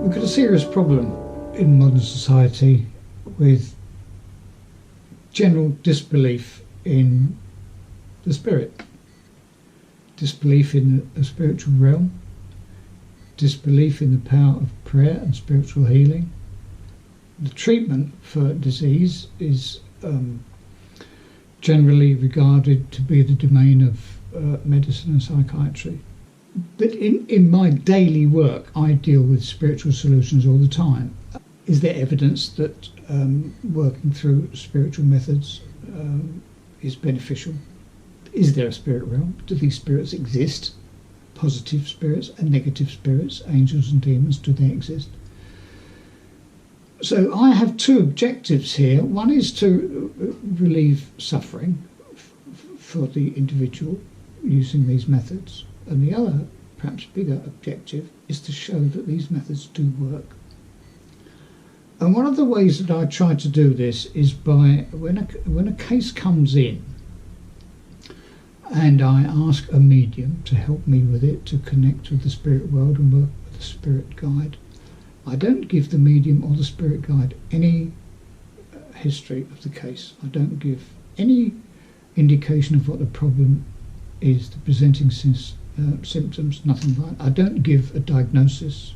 We've got a serious problem in modern society with general disbelief in the spirit, disbelief in the spiritual realm, disbelief in the power of prayer and spiritual healing. The treatment for disease is generally regarded to be the domain of medicine and psychiatry. But in my daily work, I deal with spiritual solutions all the time. Is there evidence that working through spiritual methods is beneficial? Is there a spirit realm? Do these spirits exist? Positive spirits and negative spirits, angels and demons, do they exist? So I have two objectives here. One is to relieve suffering for the individual using these methods. And the other, perhaps bigger objective, is to show that these methods do work. And one of the ways that I try to do this is by, when a case comes in, and I ask a medium to help me with it, to connect with the spirit world and work with the spirit guide, I don't give the medium or the spirit guide any history of the case. I don't give any indication of what the problem is, the presenting symptoms, nothing like that. I don't give a diagnosis.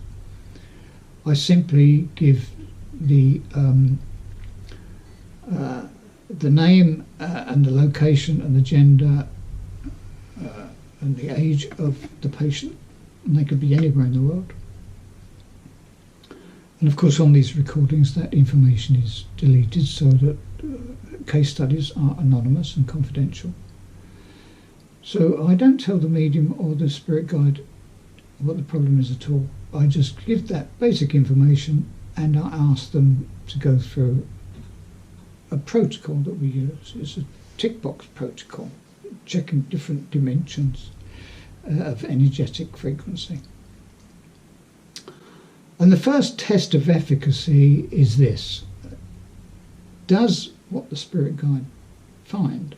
I simply give the name and the location and the gender and the age of the patient, and they could be anywhere in the world. And of course on these recordings that information is deleted so that case studies are anonymous and confidential. So I don't tell the medium or the spirit guide what the problem is at all. I just give that basic information and I ask them to go through a protocol that we use. It's a tick box protocol, checking different dimensions of energetic frequency. And the first test of efficacy is this: does what the spirit guide find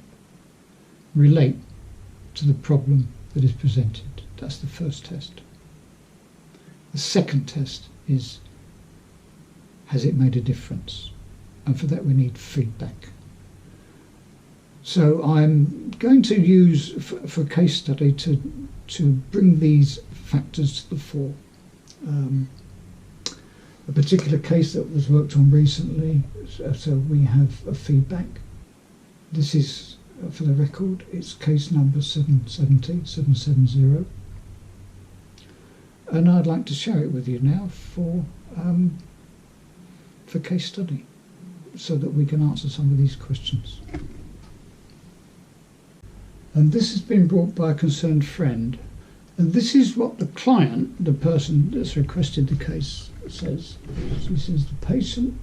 relate to the problem that is presented? That's the first test. The second test is, has it made a difference? And for that we need feedback. So I'm going to use, for case study, to bring these factors to the fore. A particular case that was worked on recently, so we have a feedback. This is, for the record, it's case number 770. And I'd like to share it with you now for case study, so that we can answer some of these questions. And this has been brought by a concerned friend, and this is what the client, the person that's requested the case, says. She says the patient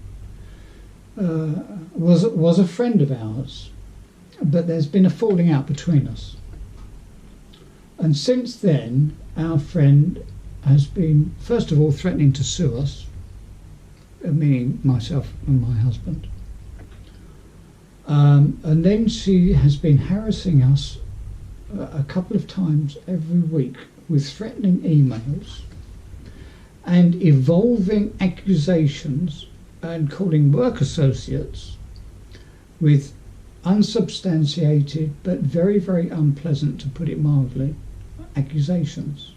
was a friend of ours, but there's been a falling out between us. And since then, our friend has been, first of all, threatening to sue us, meaning myself and my husband. And then she has been harassing us a couple of times every week with threatening emails and evolving accusations and calling work associates with unsubstantiated but very, very unpleasant, to put it mildly, accusations.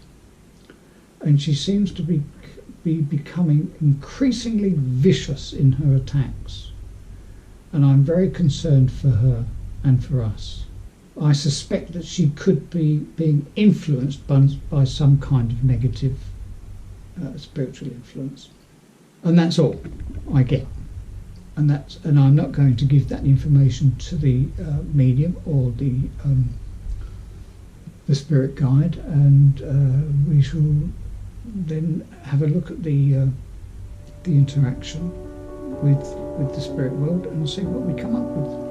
And she seems to be becoming increasingly vicious in her attacks. And I'm very concerned for her and for us. I suspect that she could be being influenced by some kind of negative spiritual influence. And that's all I get. And I'm not going to give that information to the medium or the spirit guide, and we shall then have a look at the interaction with the spirit world and see what we come up with.